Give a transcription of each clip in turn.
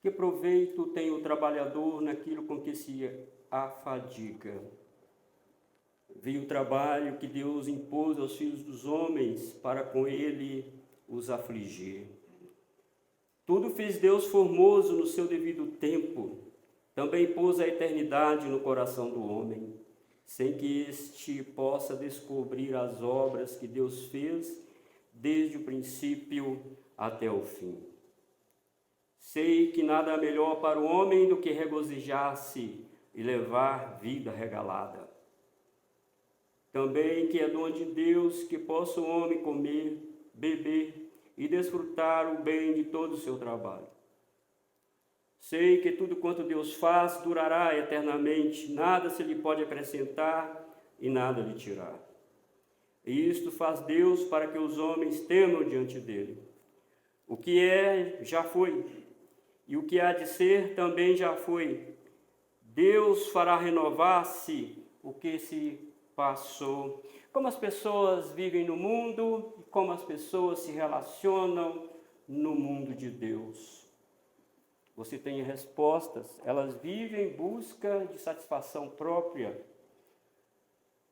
Que proveito tem o trabalhador naquilo com que se afadiga? Veio o trabalho que Deus impôs aos filhos dos homens para com ele os afligir. Tudo fez Deus formoso no seu devido tempo. Também pôs a eternidade no coração do homem, sem que este possa descobrir as obras que Deus fez desde o princípio até o fim. Sei que nada é melhor para o homem do que regozijar-se e levar vida regalada. Também que é dom de Deus que possa o homem comer, beber e desfrutar o bem de todo o seu trabalho. Sei que tudo quanto Deus faz durará eternamente, nada se lhe pode acrescentar e nada lhe tirar. E isto faz Deus para que os homens temam diante dele. O que é, já foi, e o que há de ser também já foi. Deus fará renovar-se o que se passou. Como as pessoas vivem no mundo e como as pessoas se relacionam no mundo de Deus. Você tem respostas, elas vivem em busca de satisfação própria.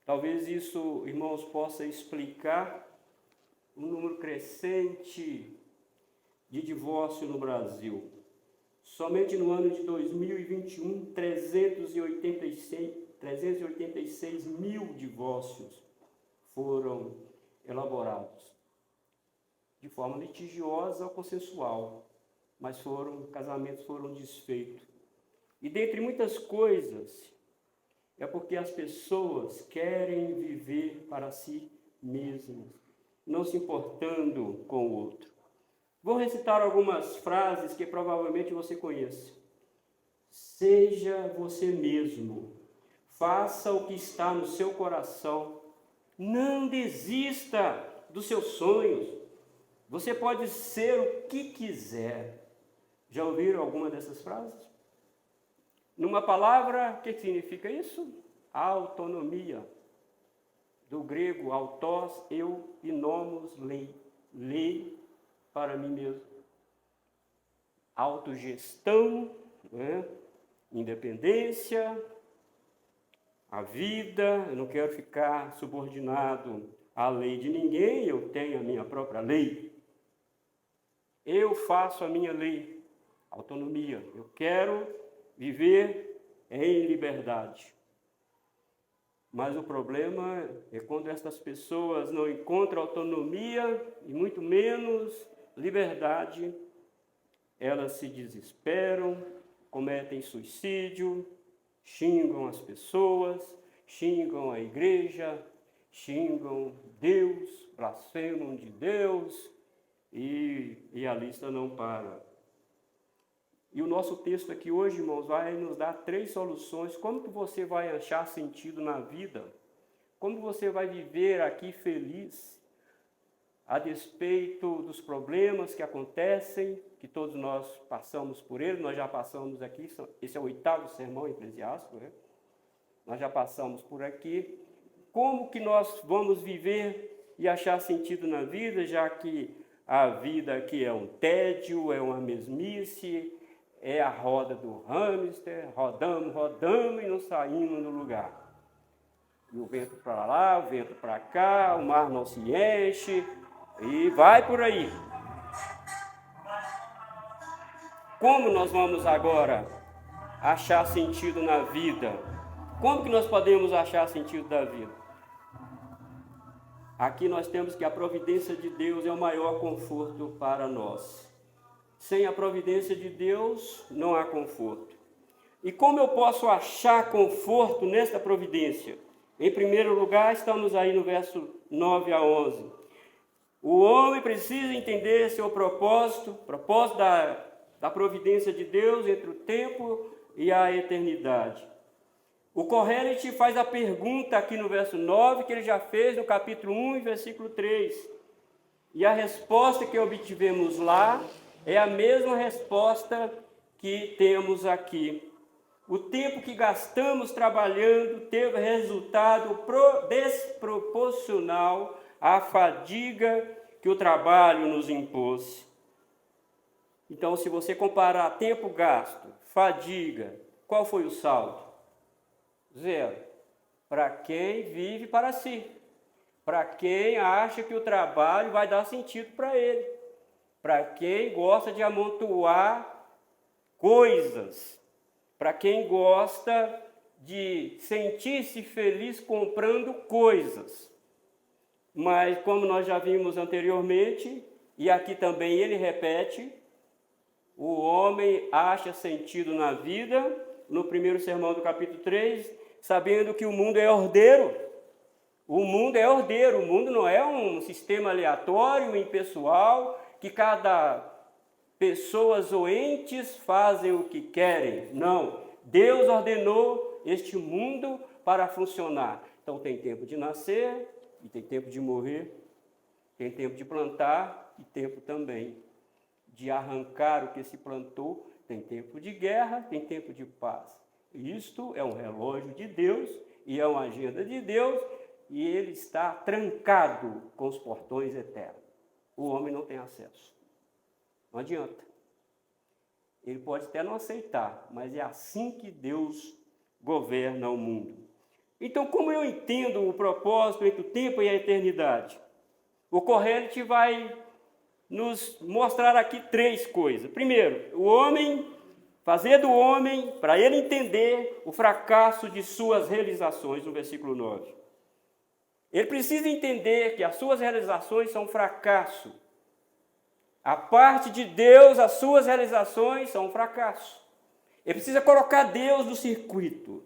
Talvez isso, irmãos, possa explicar o número crescente de divórcio no Brasil. Somente no ano de 2021, 386 mil divórcios foram elaborados de forma litigiosa ou consensual, mas casamentos foram desfeitos. E dentre muitas coisas, é porque as pessoas querem viver para si mesmas, não se importando com o outro. Vou recitar algumas frases que provavelmente você conhece. Seja você mesmo, faça o que está no seu coração, não desista dos seus sonhos. Você pode ser o que quiser. Já ouviram alguma dessas frases? Numa palavra, o que significa isso? Autonomia. Do grego, autós, eu, e nomos, lei. Lei para mim mesmo. Autogestão, né? Independência, a vida. Eu não quero ficar subordinado à lei de ninguém, eu tenho a minha própria lei. Eu faço a minha lei. Autonomia. Eu quero viver em liberdade. Mas o problema é quando essas pessoas não encontram autonomia e muito menos liberdade, elas se desesperam, cometem suicídio, xingam as pessoas, xingam a igreja, xingam Deus, blasfemam de Deus e a lista não para. E o nosso texto aqui hoje, irmãos, vai nos dar 3 soluções. Como que você vai achar sentido na vida? Como você vai viver aqui feliz, a despeito dos problemas que acontecem, que todos nós passamos por eles, nós já passamos aqui, esse é o 8º sermão eclesiástico, né? Nós já passamos por aqui. Como que nós vamos viver e achar sentido na vida, já que a vida aqui é um tédio, é uma mesmice, é a roda do hamster, rodamos e não saímos do lugar. E o vento para lá, o vento para cá, o mar não se enche, e vai por aí. Como nós vamos agora achar sentido na vida? Como que nós podemos achar sentido da vida? Aqui nós temos que a providência de Deus é o maior conforto para nós. Sem a providência de Deus, não há conforto. E como eu posso achar conforto nesta providência? Em primeiro lugar, estamos aí no verso 9 a 11. O homem precisa entender seu propósito da providência de Deus entre o tempo e a eternidade. O Corrélite faz a pergunta aqui no verso 9, que ele já fez no capítulo 1, versículo 3. E a resposta que obtivemos lá é a mesma resposta que temos aqui. O tempo que gastamos trabalhando teve resultado desproporcional à fadiga que o trabalho nos impôs. Então, se você comparar tempo gasto, fadiga, qual foi o saldo? 0. Para quem vive para si. Para quem acha que o trabalho vai dar sentido para ele. Para quem gosta de amontoar coisas. Para quem gosta de sentir-se feliz comprando coisas. Mas, como nós já vimos anteriormente, e aqui também ele repete, o homem acha sentido na vida, no primeiro sermão do capítulo 3, sabendo que o mundo é ordeiro. O mundo é ordeiro, o mundo não é um sistema aleatório, impessoal, que cada pessoas ou entes fazem o que querem. Não, Deus ordenou este mundo para funcionar. Então tem tempo de nascer e tem tempo de morrer, tem tempo de plantar e tempo também de arrancar o que se plantou, tem tempo de guerra, tem tempo de paz. Isto é um relógio de Deus e é uma agenda de Deus e ele está trancado com os portões eternos. O homem não tem acesso. Não adianta. Ele pode até não aceitar, mas é assim que Deus governa o mundo. Então, como eu entendo o propósito entre o tempo e a eternidade? O Corrente vai nos mostrar aqui 3 coisas. Primeiro, o homem, fazer do homem, para ele entender o fracasso de suas realizações, no versículo 9. Ele precisa entender que as suas realizações são um fracasso. A parte de Deus, as suas realizações são um fracasso. Ele precisa colocar Deus no circuito.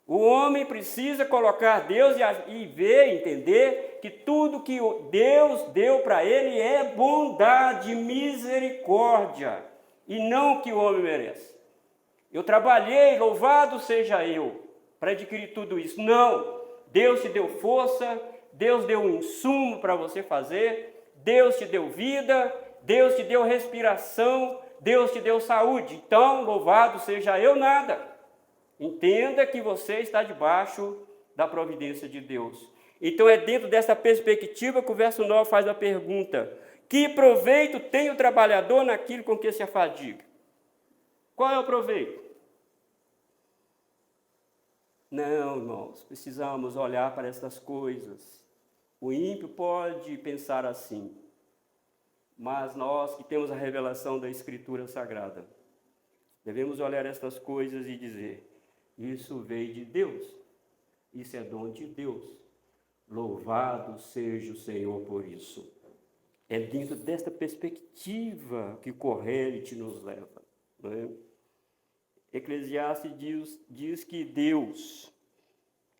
O homem precisa colocar Deus e ver, entender que tudo que Deus deu para ele é bondade, misericórdia, e não o que o homem merece. Eu trabalhei, louvado seja eu, para adquirir tudo isso. Não, Deus te deu força, Deus deu um insumo para você fazer, Deus te deu vida, Deus te deu respiração, Deus te deu saúde. Então, louvado seja eu nada. Entenda que você está debaixo da providência de Deus. Então é dentro dessa perspectiva que o verso 9 faz a pergunta: que proveito tem o trabalhador naquilo com que se afadiga? Qual é o proveito? Não, irmãos, precisamos olhar para essas coisas. O ímpio pode pensar assim, mas nós que temos a revelação da Escritura Sagrada, devemos olhar estas coisas e dizer: isso veio de Deus, isso é dom de Deus, louvado seja o Senhor por isso. É dentro desta perspectiva que o Corrente nos leva. Não é? Eclesiastes diz que Deus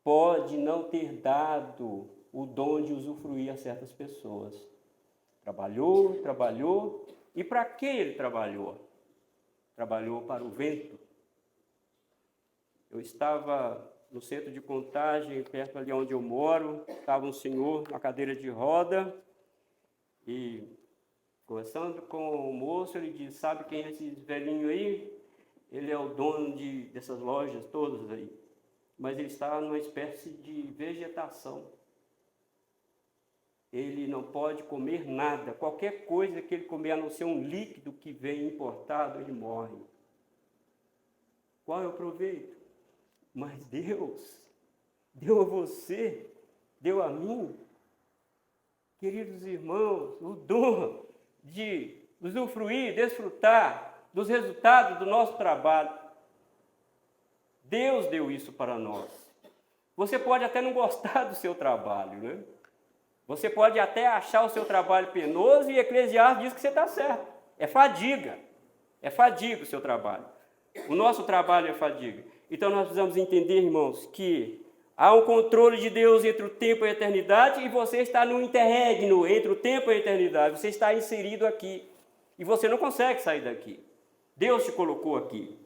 pode não ter dado o dom de usufruir a certas pessoas. Trabalhou, e para que ele trabalhou? Trabalhou para o vento. Eu estava no centro de Contagem, perto ali onde eu moro, estava um senhor na cadeira de roda, e conversando com o moço, ele disse: sabe quem é esse velhinho aí? Ele é o dono dessas lojas todas aí, mas ele está numa espécie de vegetação. Ele não pode comer nada, qualquer coisa que ele comer, a não ser um líquido que vem importado, ele morre. Qual é o proveito? Mas Deus deu a você, deu a mim, queridos irmãos, o dom de usufruir, desfrutar dos resultados do nosso trabalho. Deus deu isso para nós. Você pode até não gostar do seu trabalho, né? Você pode até achar o seu trabalho penoso, e Eclesiastes diz que você está certo. É fadiga o seu trabalho. O nosso trabalho é fadiga. Então nós precisamos entender, irmãos, que há um controle de Deus entre o tempo e a eternidade, e você está no interregno entre o tempo e a eternidade. Você está inserido aqui, e você não consegue sair daqui. Deus te colocou aqui.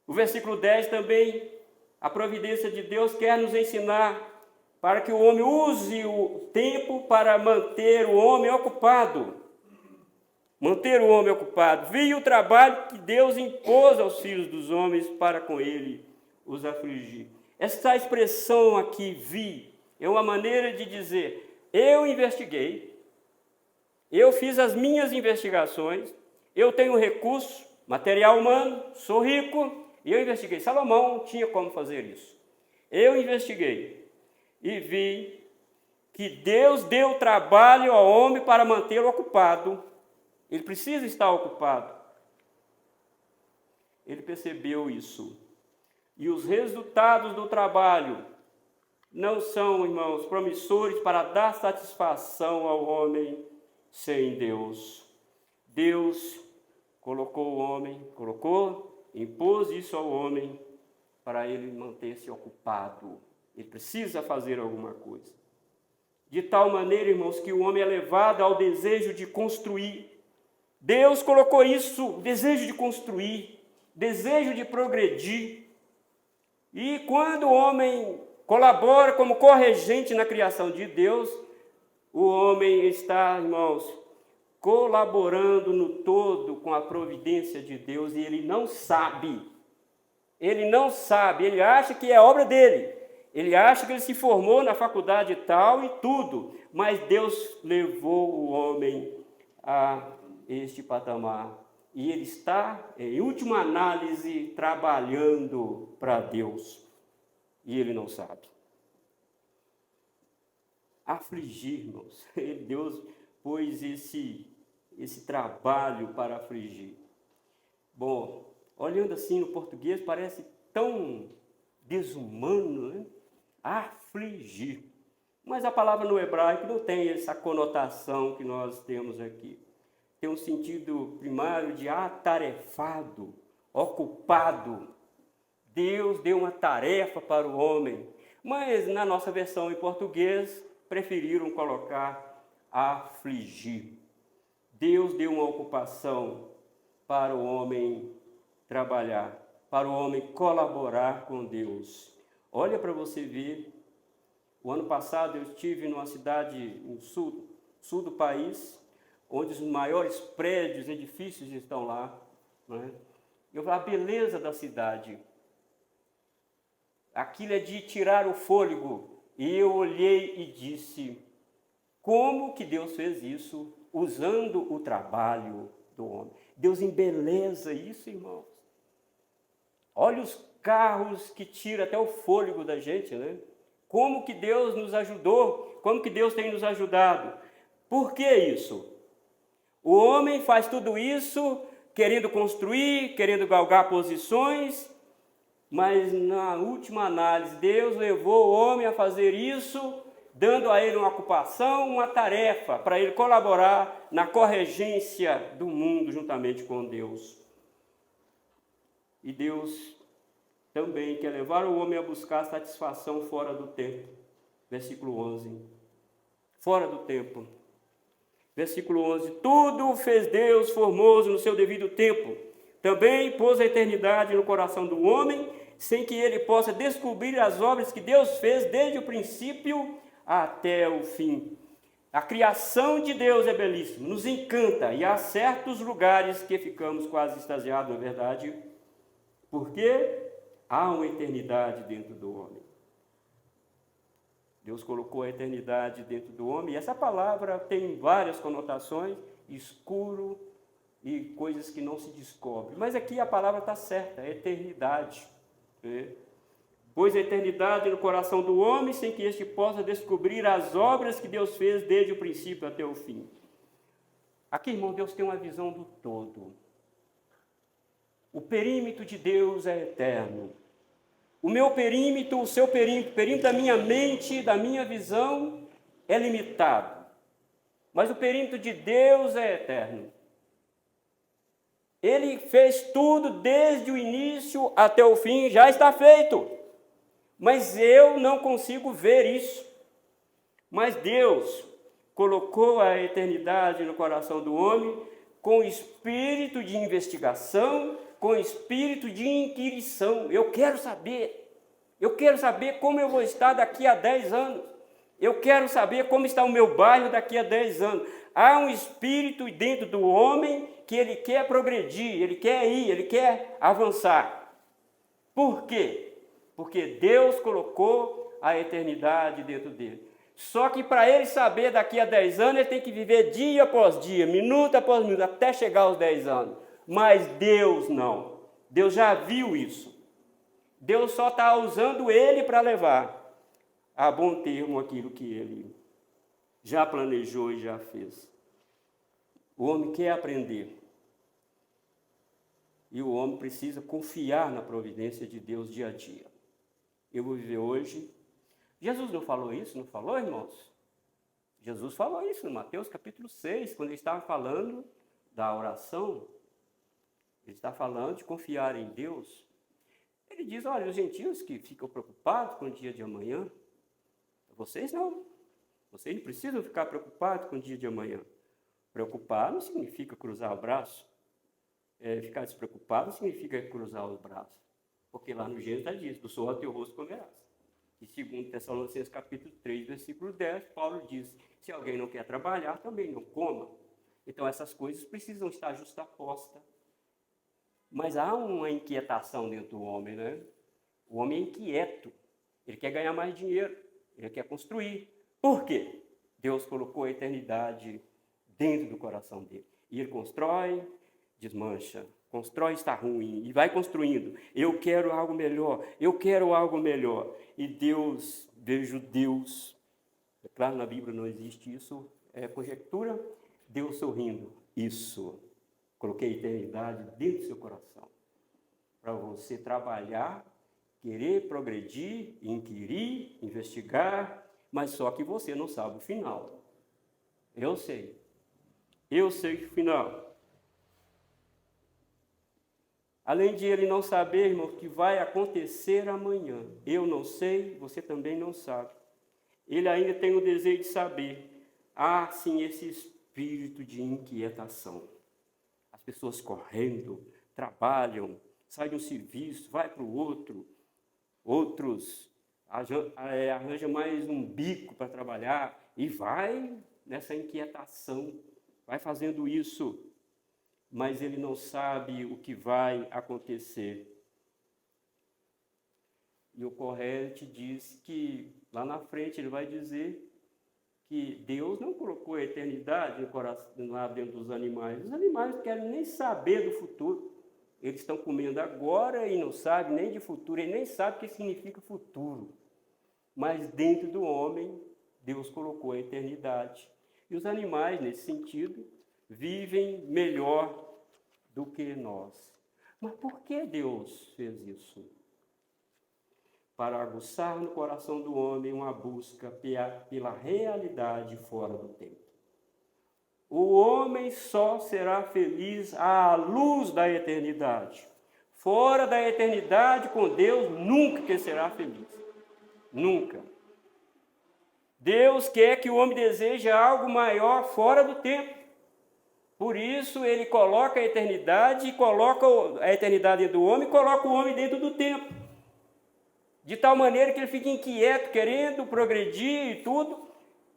O versículo 10 também, a providência de Deus quer nos ensinar para que o homem use o tempo para manter o homem ocupado. Manter o homem ocupado. Via o trabalho que Deus impôs aos filhos dos homens para com ele os afligir. Essa expressão aqui, vi, é uma maneira de dizer: eu investiguei, eu fiz as minhas investigações, Eu tenho recurso, material humano, sou rico, e eu investiguei. Salomão tinha como fazer isso. Eu investiguei e vi que Deus deu trabalho ao homem para mantê-lo ocupado. Ele precisa estar ocupado. Ele percebeu isso. E os resultados do trabalho não são, irmãos, promissores para dar satisfação ao homem sem Deus. Deus colocou o homem, impôs isso ao homem para ele manter-se ocupado. Ele precisa fazer alguma coisa. De tal maneira, irmãos, que o homem é levado ao desejo de construir. Deus colocou isso, desejo de construir, desejo de progredir. E quando o homem colabora como corregente na criação de Deus, o homem está, irmãos, colaborando no todo com a providência de Deus e ele não sabe. Ele acha que é obra dele. Ele acha que ele se formou na faculdade tal e tudo, mas Deus levou o homem a este patamar. E ele está, em última análise, trabalhando para Deus. E ele não sabe. Afligir, irmãos. Deus pôs esse trabalho para afligir. Bom, olhando assim no português, parece tão desumano, né? Afligir. Mas a palavra no hebraico não tem essa conotação que nós temos aqui. Tem um sentido primário de atarefado, ocupado. Deus deu uma tarefa para o homem, mas na nossa versão em português preferiram colocar afligir. Deus deu uma ocupação para o homem trabalhar, para o homem colaborar com Deus. Olha para você ver, o ano passado eu estive numa cidade no sul do país, onde os maiores prédios, edifícios estão lá, né? Eu vi a beleza da cidade. Aquilo é de tirar o fôlego. E eu olhei e disse, como que Deus fez isso usando o trabalho do homem? Deus embeleza isso, irmãos. Olha os carros que tiram até o fôlego da gente, né? Como que Deus nos ajudou, como que Deus tem nos ajudado. Por que isso? O homem faz tudo isso querendo construir, querendo galgar posições, mas na última análise, Deus levou o homem a fazer isso, dando a ele uma ocupação, uma tarefa, para ele colaborar na corregência do mundo juntamente com Deus. E Deus também quer levar o homem a buscar satisfação fora do tempo. Versículo 11. Fora do tempo. Versículo 11. Tudo fez Deus formoso no seu devido tempo. Também pôs a eternidade no coração do homem, sem que ele possa descobrir as obras que Deus fez desde o princípio até o fim. A criação de Deus é belíssima, nos encanta, e há certos lugares que ficamos quase extasiados, na verdade, porque há uma eternidade dentro do homem. Deus colocou a eternidade dentro do homem, e essa palavra tem várias conotações, escuro e coisas que não se descobrem. Mas aqui a palavra está certa, é eternidade. Né? Pôs a eternidade no coração do homem, sem que este possa descobrir as obras que Deus fez desde o princípio até o fim. Aqui, irmão, Deus tem uma visão do todo. O perímetro de Deus é eterno. O meu perímetro, o seu perímetro, o perímetro da minha mente, da minha visão, é limitado. Mas o perímetro de Deus é eterno. Ele fez tudo desde o início até o fim, já está feito. Mas eu não consigo ver isso. Mas Deus colocou a eternidade no coração do homem com espírito de investigação, com espírito de inquirição. Eu quero saber como eu vou estar daqui a 10 anos. Eu quero saber como está o meu bairro daqui a 10 anos. Há um espírito dentro do homem que ele quer progredir, ele quer ir, ele quer avançar. Por quê? Porque Deus colocou a eternidade dentro dele. Só que para ele saber daqui a 10 anos, ele tem que viver dia após dia, minuto após minuto, até chegar aos 10 anos. Mas Deus não. Deus já viu isso. Deus só está usando ele para levar a bom termo aquilo que ele já planejou e já fez. O homem quer aprender. E o homem precisa confiar na providência de Deus dia a dia. Eu vou viver hoje. Jesus não falou isso, não falou, irmãos? Jesus falou isso no Mateus capítulo 6, quando ele estava falando da oração. Ele está falando de confiar em Deus. Ele diz, olha, os gentios que ficam preocupados com o dia de amanhã, vocês não. Vocês não precisam ficar preocupados com o dia de amanhã. Preocupar não significa cruzar o braço. Ficar despreocupado significa cruzar os braços. Porque lá no Gênesis está dito, do suor do teu rosto comerás. E segundo Tessalonicenses capítulo 3, versículo 10, Paulo diz, se alguém não quer trabalhar, também não coma. Então essas coisas precisam estar justapostas. Mas há uma inquietação dentro do homem, né? O homem é inquieto. Ele quer ganhar mais dinheiro. Ele quer construir. Por quê? Deus colocou a eternidade dentro do coração dele. E ele constrói, desmancha. Constrói, está ruim. E vai construindo. Eu quero algo melhor. Eu quero algo melhor. E Deus, vejo Deus. É claro, na Bíblia não existe isso. É conjectura. Deus sorrindo. Isso. Coloquei a eternidade dentro do seu coração. Para você trabalhar, querer progredir, inquirir, investigar, mas só que você não sabe o final. Eu sei. Eu sei o final. Além de ele não saber, irmão, o que vai acontecer amanhã. Eu não sei, você também não sabe. Ele ainda tem o desejo de saber. Há, sim, esse espírito de inquietação. As pessoas correndo, trabalham, saem de um serviço, vai para o outro. Outros arranjam mais um bico para trabalhar e vai nessa inquietação, vai fazendo isso. Mas ele não sabe o que vai acontecer. E o Correte diz que lá na frente ele vai dizer que Deus não colocou a eternidade no coração, lá dentro dos animais. Os animais não querem nem saber do futuro. Eles estão comendo agora e não sabem nem de futuro, e nem sabem o que significa futuro. Mas dentro do homem, Deus colocou a eternidade. E os animais, nesse sentido, vivem melhor do que nós. Mas por que Deus fez isso? Para aguçar no coração do homem uma busca pela realidade fora do tempo. O homem só será feliz à luz da eternidade. Fora da eternidade, com Deus, nunca que será feliz. Nunca. Deus quer que o homem deseje algo maior fora do tempo. Por isso, ele coloca a eternidade, coloca a eternidade dentro do homem e coloca o homem dentro do tempo. De tal maneira que ele fica inquieto, querendo progredir e tudo,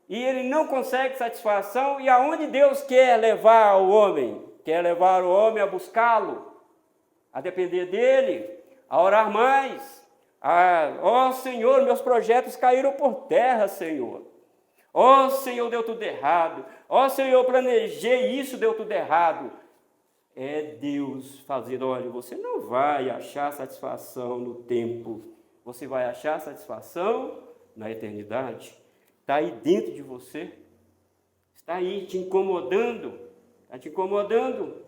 e ele não consegue satisfação. E aonde Deus quer levar o homem? Quer levar o homem a buscá-lo, a depender dele, a orar mais. Ó Senhor, meus projetos caíram por terra, Senhor. Ó Senhor, deu tudo errado. Ó Senhor, eu planejei isso, deu tudo errado. É Deus fazendo, olha, você não vai achar satisfação no tempo. Você vai achar satisfação na eternidade. Está aí dentro de você. Está aí te incomodando. Está te incomodando.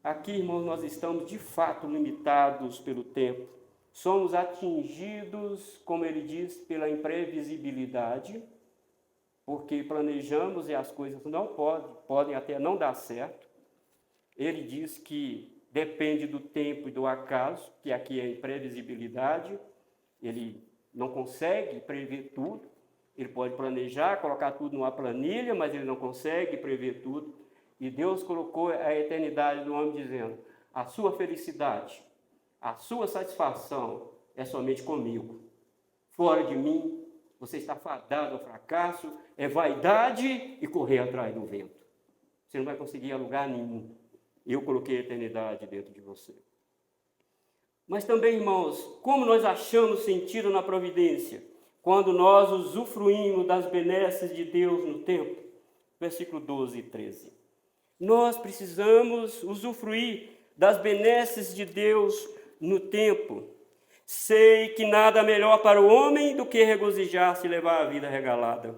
Aqui, irmãos, nós estamos de fato limitados pelo tempo. Somos atingidos, como ele diz, pela imprevisibilidade, porque planejamos e as coisas não podem até não dar certo. Ele diz que depende do tempo e do acaso, que aqui é a imprevisibilidade. Ele não consegue prever tudo. Ele pode planejar, colocar tudo numa planilha, mas ele não consegue prever tudo. E Deus colocou a eternidade do homem dizendo, a sua felicidade, a sua satisfação é somente comigo. Fora de mim, você está fadado ao fracasso, é vaidade e correr atrás do vento. Você não vai conseguir ir a lugar nenhum. Eu coloquei a eternidade dentro de você. Mas também, irmãos, como nós achamos sentido na providência? quando nós usufruímos das benesses de Deus no tempo. Versículo 12 e 13. Nós precisamos usufruir das benesses de Deus no tempo. Sei que nada melhor para o homem do que regozijar-se e levar a vida regalada.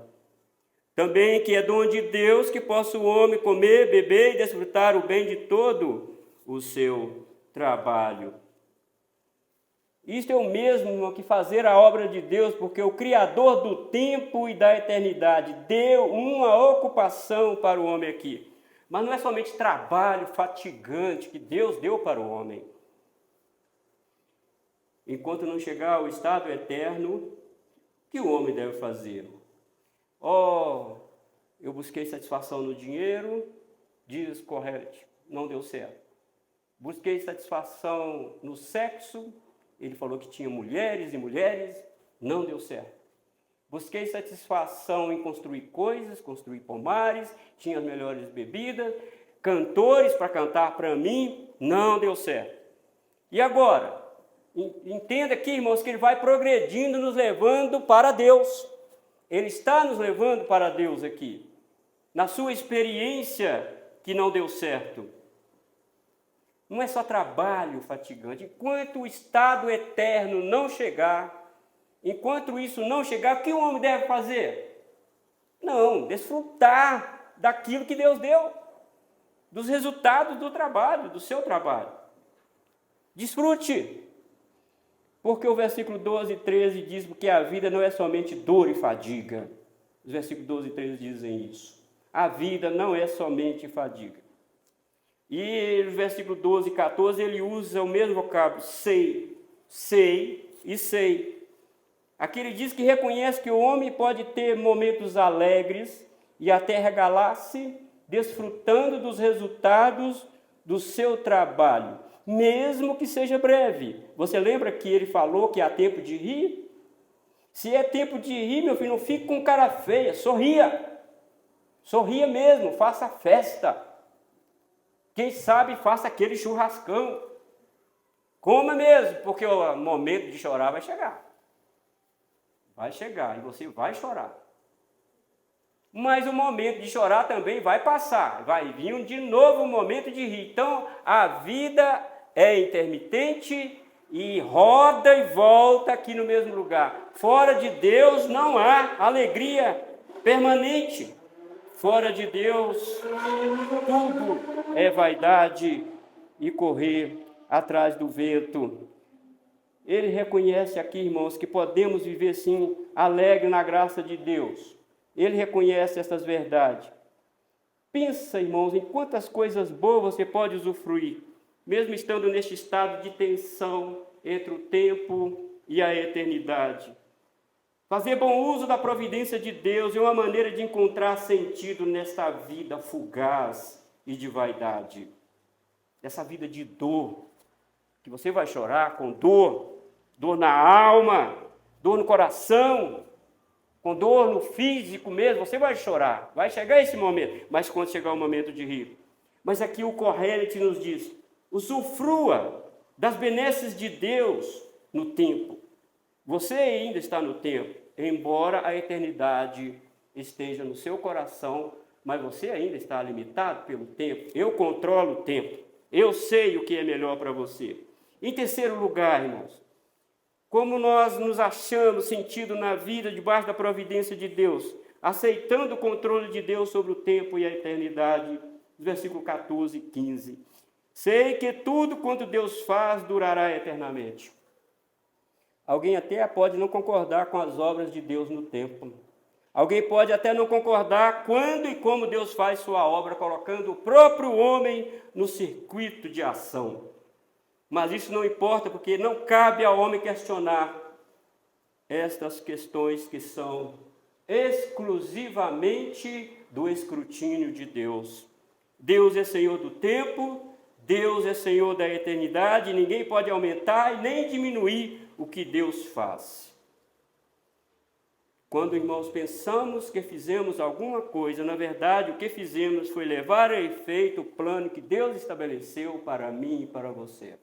Também que é dom de Deus que possa o homem comer, beber e desfrutar o bem de todo o seu trabalho. Isto é o mesmo que fazer a obra de Deus, porque o Criador do tempo e da eternidade deu uma ocupação para o homem aqui. Mas não é somente trabalho fatigante que Deus deu para o homem. Enquanto não chegar ao estado eterno, o que o homem deve fazer? Eu busquei satisfação no dinheiro, diz Correte, não deu certo. Busquei satisfação no sexo, ele falou que tinha mulheres e mulheres, não deu certo. Busquei satisfação em construir coisas, construir pomares, tinha as melhores bebidas, cantores para cantar para mim, não deu certo. E agora? Entenda aqui, irmãos, que ele vai progredindo, nos levando para Deus. Ele está nos levando para Deus aqui. Na sua experiência que não deu certo. Não é só trabalho fatigante. Enquanto o estado eterno não chegar, enquanto isso não chegar, o que o homem deve fazer? Não, desfrutar daquilo que Deus deu, dos resultados do trabalho, do seu trabalho. Desfrute. Porque o versículo 12 e 13 diz que a vida não é somente dor e fadiga. Os versículos 12 e 13 dizem isso. A vida não é somente fadiga. E no versículo 12 e 14 ele usa o mesmo vocábulo, sei e sei. Aqui ele diz que reconhece que o homem pode ter momentos alegres e até regalar-se, desfrutando dos resultados do seu trabalho, mesmo que seja breve. Você lembra que ele falou que há tempo de rir? Se é tempo de rir, meu filho, não fique com cara feia, sorria. Sorria mesmo, faça festa. Quem sabe faça aquele churrascão. Coma mesmo, porque o momento de chorar vai chegar. Vai chegar e você vai chorar. Mas o momento de chorar também vai passar. Vai vir de novo o momento de rir. Então, a vida é intermitente e roda e volta aqui no mesmo lugar. Fora de Deus não há alegria permanente. Fora de Deus, tudo é vaidade e correr atrás do vento. Ele reconhece aqui, irmãos, que podemos viver sim alegre na graça de Deus. Ele reconhece essas verdades. Pensa, irmãos, em quantas coisas boas você pode usufruir, mesmo estando neste estado de tensão entre o tempo e a eternidade. Fazer bom uso da providência de Deus é uma maneira de encontrar sentido nesta vida fugaz e de vaidade. Essa vida de dor, que você vai chorar com dor, dor na alma, dor no coração, com dor no físico mesmo, você vai chorar, vai chegar esse momento, mas quando chegar o momento de rir. Mas aqui o Correte nos diz, usufrua das benesses de Deus no tempo. Você ainda está no tempo, embora a eternidade esteja no seu coração, mas você ainda está limitado pelo tempo. Eu controlo o tempo, eu sei o que é melhor para você. Em terceiro lugar, irmãos, como nós nos achamos sentido na vida debaixo da providência de Deus, aceitando o controle de Deus sobre o tempo e a eternidade, versículo 14 e 15. Sei que tudo quanto Deus faz durará eternamente. Alguém até pode não concordar com as obras de Deus no tempo. Alguém pode até não concordar quando e como Deus faz sua obra, colocando o próprio homem no circuito de ação. Mas isso não importa, porque não cabe ao homem questionar estas questões que são exclusivamente do escrutínio de Deus. Deus é Senhor do tempo, Deus é Senhor da eternidade, ninguém pode aumentar e nem diminuir o que Deus faz. Quando, irmãos, pensamos que fizemos alguma coisa, na verdade, o que fizemos foi levar a efeito o plano que Deus estabeleceu para mim e para você.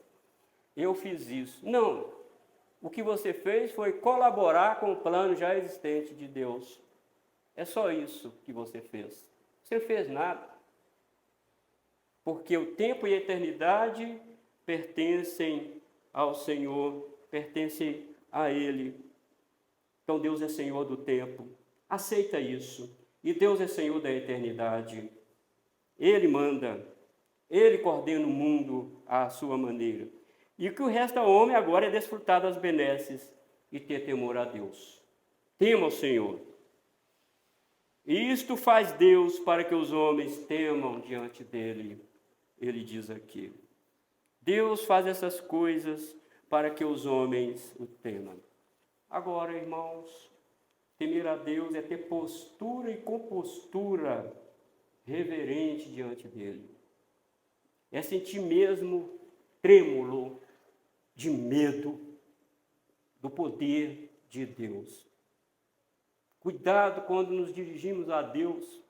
Eu fiz isso. Não. o que você fez foi colaborar com o plano já existente de Deus. É só isso que você fez. Você não fez nada. Porque o tempo e a eternidade pertencem ao Senhor, pertencem a Ele. Então Deus é Senhor do tempo. Aceita isso. E Deus é Senhor da eternidade. Ele manda. Ele coordena o mundo à sua maneira. E o que o resta ao homem agora é desfrutar das benesses e ter temor a Deus. Tema o Senhor. E isto faz Deus para que os homens temam diante dele. Ele diz aqui. Deus faz essas coisas para que os homens o temam. Agora, irmãos, temer a Deus é ter postura e compostura reverente diante dele. É sentir mesmo trêmulo de medo do poder de Deus. Cuidado quando nos dirigimos a Deus.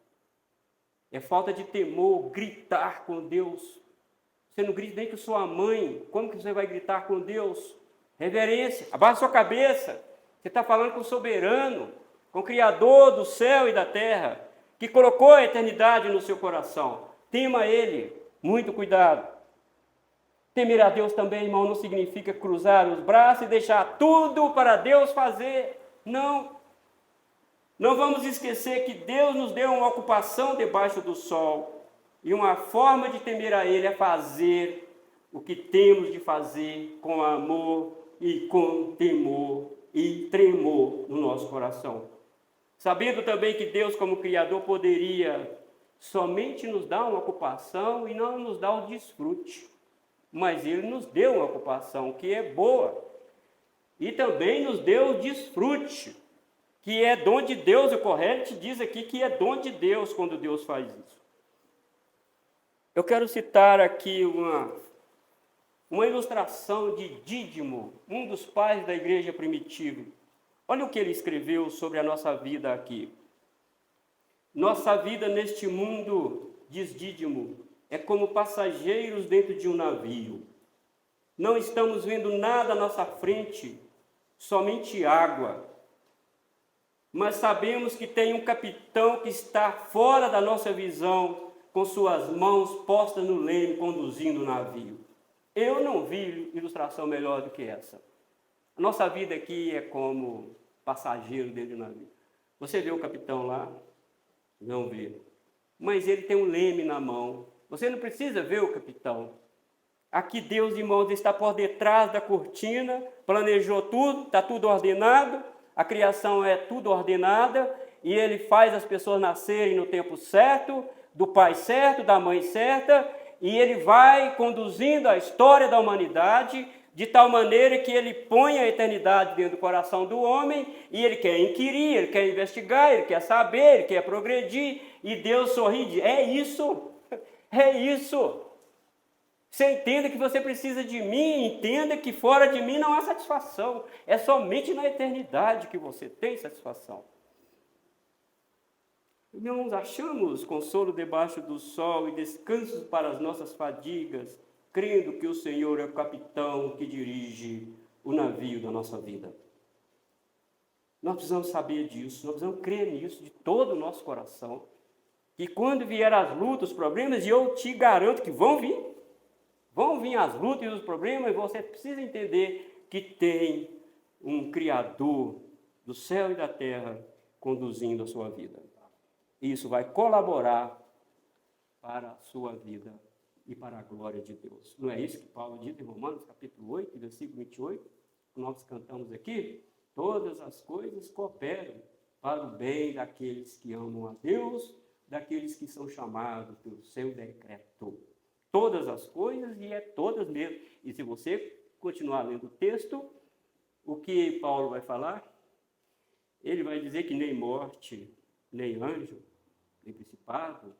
É falta de temor gritar com Deus. Você não grita nem com sua mãe. Como que você vai gritar com Deus? Reverência. Abaixa sua cabeça. Você está falando com o soberano, com o Criador do céu e da terra, que colocou a eternidade no seu coração. Tema Ele. Muito cuidado. Temer a Deus também, irmão, não significa cruzar os braços e deixar tudo para Deus fazer. Não. Não vamos esquecer que Deus nos deu uma ocupação debaixo do sol. E uma forma de temer a Ele é fazer o que temos de fazer com amor e com temor e tremor no nosso coração. Sabendo também que Deus, como Criador, poderia somente nos dar uma ocupação e não nos dar o desfrute. Mas Ele nos deu uma ocupação que é boa. E também nos deu o desfrute, que é dom de Deus. O correto diz aqui que é dom de Deus quando Deus faz isso. Eu quero citar aqui uma ilustração de Dídimo, um dos pais da igreja primitiva. Olha o que ele escreveu sobre a nossa vida aqui. Nossa vida neste mundo, diz Dídimo, é como passageiros dentro de um navio. Não estamos vendo nada à nossa frente, somente água. Mas sabemos que tem um capitão que está fora da nossa visão, com suas mãos postas no leme, conduzindo o navio. Eu não vi ilustração melhor do que essa. A nossa vida aqui é como passageiro dentro do navio. Você vê o capitão lá? Não vê. Mas ele tem um leme na mão. Você não precisa ver o capitão. Aqui Deus, irmãos, está por detrás da cortina, planejou tudo, está tudo ordenado, a criação é tudo ordenada, e Ele faz as pessoas nascerem no tempo certo, do pai certo, da mãe certa, e Ele vai conduzindo a história da humanidade, de tal maneira que Ele põe a eternidade dentro do coração do homem, e Ele quer inquirir, Ele quer investigar, Ele quer saber, Ele quer progredir, e Deus sorri e diz, é isso. Você entenda que você precisa de mim, entenda que fora de mim não há satisfação. É somente na eternidade que você tem satisfação. Irmãos, achamos consolo debaixo do sol e descanso para as nossas fadigas, crendo que o Senhor é o capitão que dirige o navio da nossa vida. Nós precisamos saber disso, nós precisamos crer nisso de todo o nosso coração. Que quando vier as lutas, os problemas, e eu te garanto que vão vir as lutas e os problemas, e você precisa entender que tem um Criador do céu e da terra conduzindo a sua vida. Isso vai colaborar para a sua vida e para a glória de Deus. Não é isso que Paulo diz em Romanos, capítulo 8, versículo 28, que nós cantamos aqui? Todas as coisas cooperam para o bem daqueles que amam a Deus, daqueles que são chamados pelo seu decreto. Todas as coisas, e é todas mesmo. E se você continuar lendo o texto, o que Paulo vai falar? Ele vai dizer que nem morte, nem anjo, nem principado,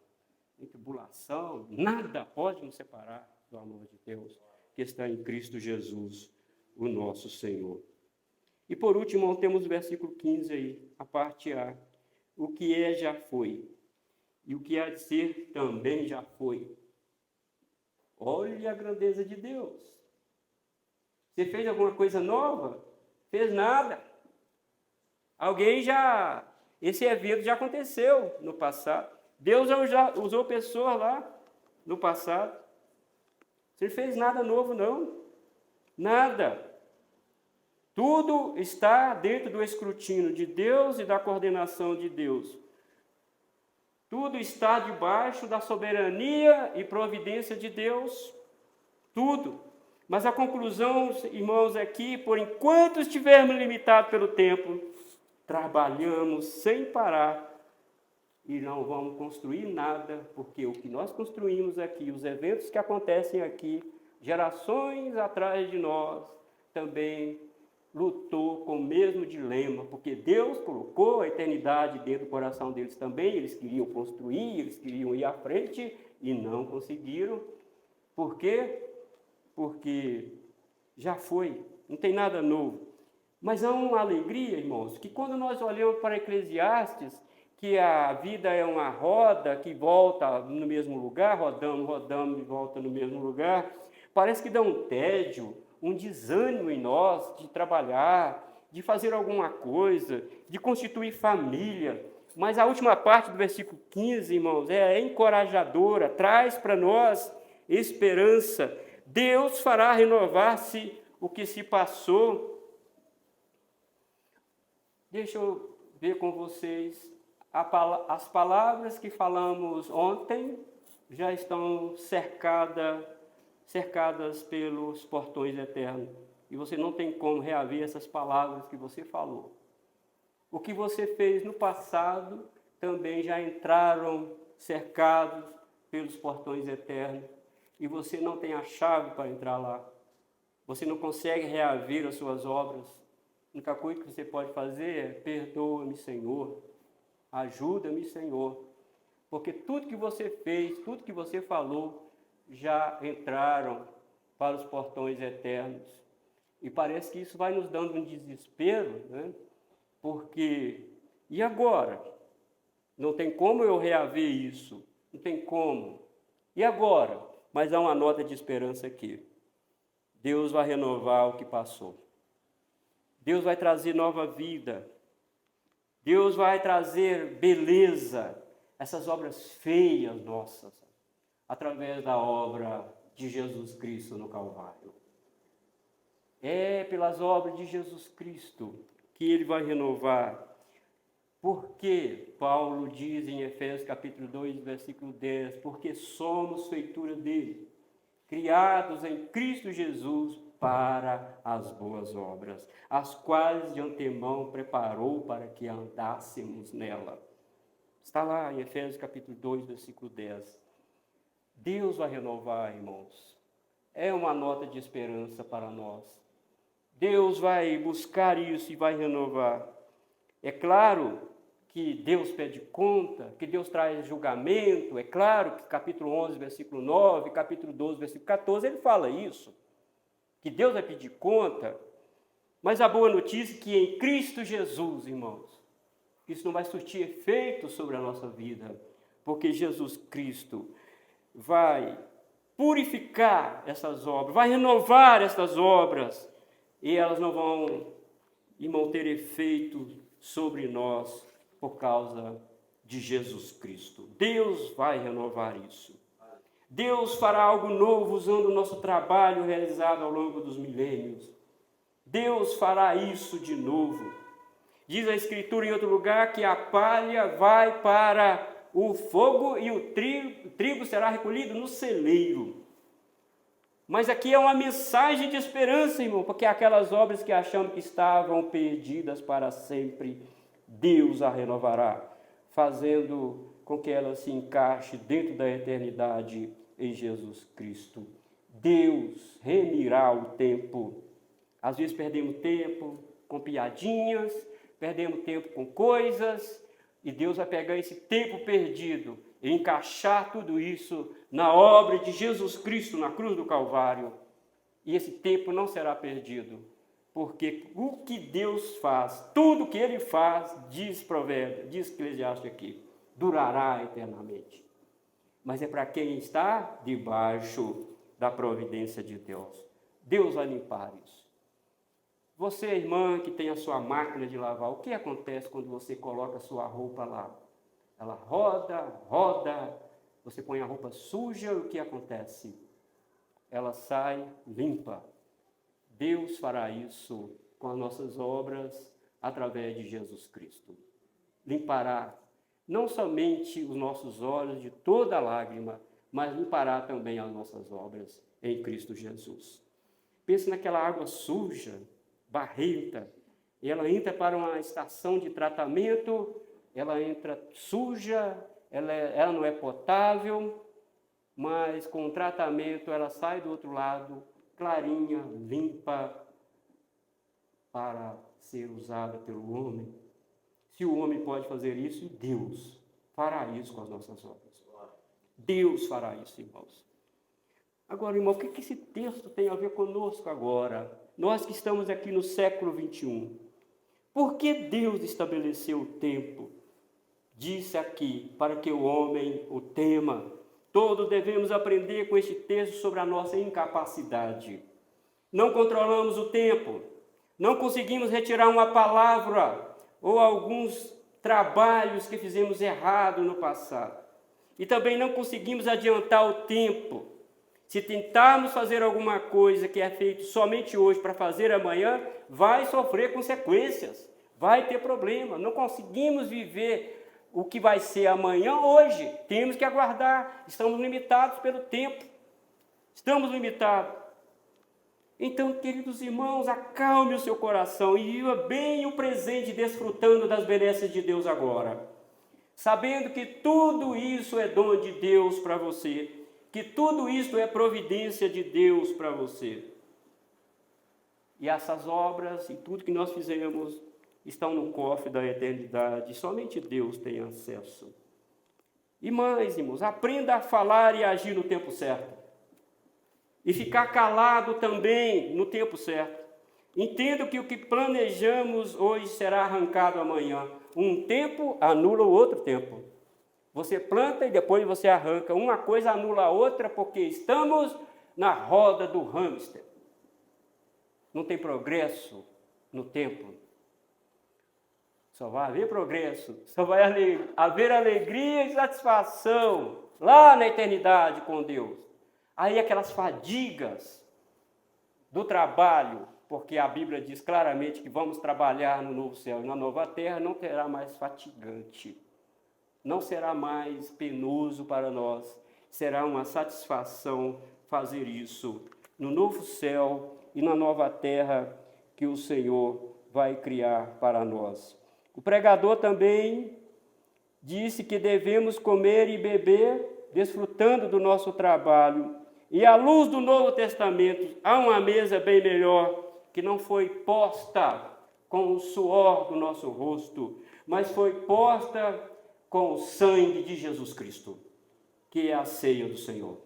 nem tribulação, nada pode nos separar do amor de Deus, que está em Cristo Jesus, o nosso Senhor. E por último, temos o versículo 15 aí, a parte A. O que é, já foi. E o que há de ser, também já foi. Olhe a grandeza de Deus. Você fez alguma coisa nova? Fez nada. Esse evento já aconteceu no passado. Deus já usou pessoas lá no passado. Você não fez nada novo, não. Nada. Tudo está dentro do escrutínio de Deus e da coordenação de Deus. Tudo está debaixo da soberania e providência de Deus. Tudo. Mas a conclusão, irmãos, é que, por enquanto estivermos limitados pelo tempo, trabalhamos sem parar e não vamos construir nada, porque o que nós construímos aqui, os eventos que acontecem aqui, gerações atrás de nós, também lutou com o mesmo dilema, porque Deus colocou a eternidade dentro do coração deles também, eles queriam construir, eles queriam ir à frente e não conseguiram. Por quê? Porque já foi, não tem nada novo. Mas há uma alegria, irmãos, que quando nós olhamos para Eclesiastes, que a vida é uma roda que volta no mesmo lugar, rodamos e volta no mesmo lugar, parece que dá um tédio, um desânimo em nós de trabalhar, de fazer alguma coisa, de constituir família. Mas a última parte do versículo 15, irmãos, é encorajadora, traz para nós esperança. Deus fará renovar-se o que se passou. Deixa eu ver com vocês. As palavras que falamos ontem já estão cercadas pelos portões eternos. E você não tem como reaver essas palavras que você falou. O que você fez no passado também já entraram cercados pelos portões eternos. E você não tem a chave para entrar lá. Você não consegue reaver as suas obras. A única coisa que você pode fazer é: perdoa-me, Senhor. Ajuda-me, Senhor. Porque tudo que você fez, tudo que você falou, já entraram para os portões eternos. E parece que isso vai nos dando um desespero, né? Porque, e agora? Não tem como eu reaver isso. Não tem como. E agora? Mas há uma nota de esperança aqui. Deus vai renovar o que passou. Deus vai trazer nova vida. Deus vai trazer beleza, essas obras feias nossas, através da obra de Jesus Cristo no Calvário. É pelas obras de Jesus Cristo que Ele vai renovar. Porque Paulo diz em Efésios capítulo 2, versículo 10, porque somos feitura dele, criados em Cristo Jesus para as boas obras, as quais de antemão preparou para que andássemos nela. Está lá em Efésios capítulo 2, versículo 10. Deus vai renovar, irmãos. É uma nota de esperança para nós. Deus vai buscar isso e vai renovar. É claro que Deus pede conta, que Deus traz julgamento. É claro que capítulo 11, versículo 9, capítulo 12, versículo 14, ele fala isso. Que Deus vai pedir conta, mas a boa notícia é que em Cristo Jesus, irmãos, isso não vai surtir efeito sobre a nossa vida, porque Jesus Cristo vai purificar essas obras, vai renovar essas obras, e elas não vão, irmão, ter efeito sobre nós por causa de Jesus Cristo. Deus vai renovar isso. Deus fará algo novo usando o nosso trabalho realizado ao longo dos milênios. Deus fará isso de novo. Diz a Escritura em outro lugar que a palha vai para o fogo e o trigo será recolhido no celeiro. Mas aqui é uma mensagem de esperança, irmão, porque aquelas obras que achamos que estavam perdidas para sempre, Deus a renovará, fazendo com que ela se encaixe dentro da eternidade em Jesus Cristo. Deus remirá o tempo. Às vezes perdemos tempo com piadinhas, perdemos tempo com coisas, e Deus vai pegar esse tempo perdido e encaixar tudo isso na obra de Jesus Cristo na cruz do Calvário. E esse tempo não será perdido, porque o que Deus faz, tudo que Ele faz, diz Provérbios, diz Eclesiastes aqui, durará eternamente. Mas é para quem está debaixo da providência de Deus. Deus vai limpar isso. Você, irmã, que tem a sua máquina de lavar, o que acontece quando você coloca a sua roupa lá? Ela roda, roda, você põe a roupa suja, o que acontece? Ela sai limpa. Deus fará isso com as nossas obras através de Jesus Cristo. Limpará não somente os nossos olhos de toda lágrima, mas limpará também as nossas obras em Cristo Jesus. Pense naquela água suja, barrenta, e ela entra para uma estação de tratamento, ela entra suja, ela não é potável, mas com o tratamento ela sai do outro lado, clarinha, limpa, para ser usada pelo homem. Se o homem pode fazer isso, Deus fará isso com as nossas obras. Deus fará isso, irmãos. Agora, irmão, o que esse texto tem a ver conosco agora? Nós que estamos aqui no século 21. Por que Deus estabeleceu o tempo? Disse aqui, para que o homem o tema. Todos devemos aprender com este texto sobre a nossa incapacidade. Não controlamos o tempo, não conseguimos retirar uma palavra ou alguns trabalhos que fizemos errado no passado. E também não conseguimos adiantar o tempo. Se tentarmos fazer alguma coisa que é feito somente hoje para fazer amanhã, vai sofrer consequências, vai ter problema. Não conseguimos viver o que vai ser amanhã hoje. Temos que aguardar. Estamos limitados pelo tempo. Estamos limitados. Então, queridos irmãos, acalme o seu coração e viva bem o presente, desfrutando das benesses de Deus agora. Sabendo que tudo isso é dom de Deus para você, que tudo isso é providência de Deus para você. E essas obras e tudo que nós fizemos estão no cofre da eternidade, somente Deus tem acesso. E mais, irmãos, aprenda a falar e agir no tempo certo. E ficar calado também no tempo certo. Entenda que o que planejamos hoje será arrancado amanhã. Um tempo anula o outro tempo. Você planta e depois você arranca. Uma coisa anula a outra porque estamos na roda do hamster. Não tem progresso no tempo. Só vai haver progresso. Só vai haver alegria e satisfação lá na eternidade com Deus. Aí aquelas fadigas do trabalho, porque a Bíblia diz claramente que vamos trabalhar no novo céu e na nova terra, não será mais fatigante, não será mais penoso para nós, será uma satisfação fazer isso no novo céu e na nova terra que o Senhor vai criar para nós. O pregador também disse que devemos comer e beber, desfrutando do nosso trabalho. E à luz do Novo Testamento, há uma mesa bem melhor, que não foi posta com o suor do nosso rosto, mas foi posta com o sangue de Jesus Cristo, que é a ceia do Senhor.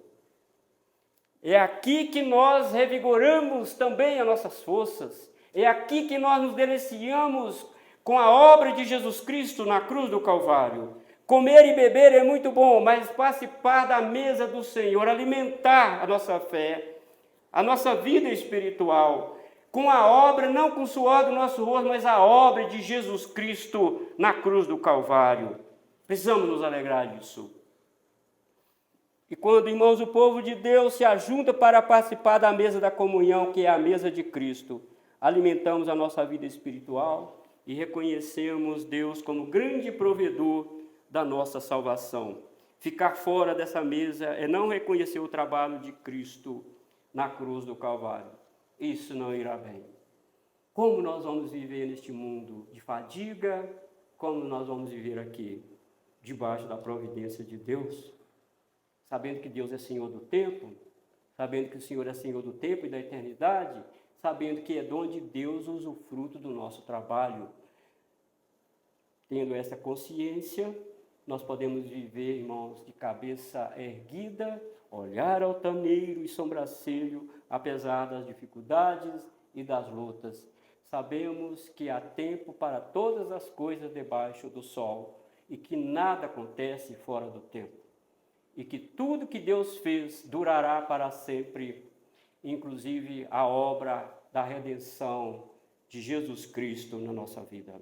É aqui que nós revigoramos também as nossas forças, é aqui que nós nos deliciamos com a obra de Jesus Cristo na cruz do Calvário. Comer e beber é muito bom, mas participar da mesa do Senhor, alimentar a nossa fé, a nossa vida espiritual, com a obra, não com o suor do nosso rosto, mas a obra de Jesus Cristo na cruz do Calvário. Precisamos nos alegrar disso. E quando, irmãos, o povo de Deus se ajunta para participar da mesa da comunhão, que é a mesa de Cristo, alimentamos a nossa vida espiritual e reconhecemos Deus como grande provedor da nossa salvação. Ficar fora dessa mesa é não reconhecer o trabalho de Cristo na cruz do Calvário. Isso não irá bem. Como nós vamos viver neste mundo de fadiga? Como nós vamos viver aqui, debaixo da providência de Deus? Sabendo que Deus é Senhor do tempo, sabendo que o Senhor é Senhor do tempo e da eternidade, sabendo que é dom de Deus o usufruto do nosso trabalho. Tendo essa consciência, nós podemos viver, irmãos, de cabeça erguida, olhar altaneiro e sobrancelho, apesar das dificuldades e das lutas. Sabemos que há tempo para todas as coisas debaixo do sol e que nada acontece fora do tempo. E que tudo que Deus fez durará para sempre, inclusive a obra da redenção de Jesus Cristo na nossa vida.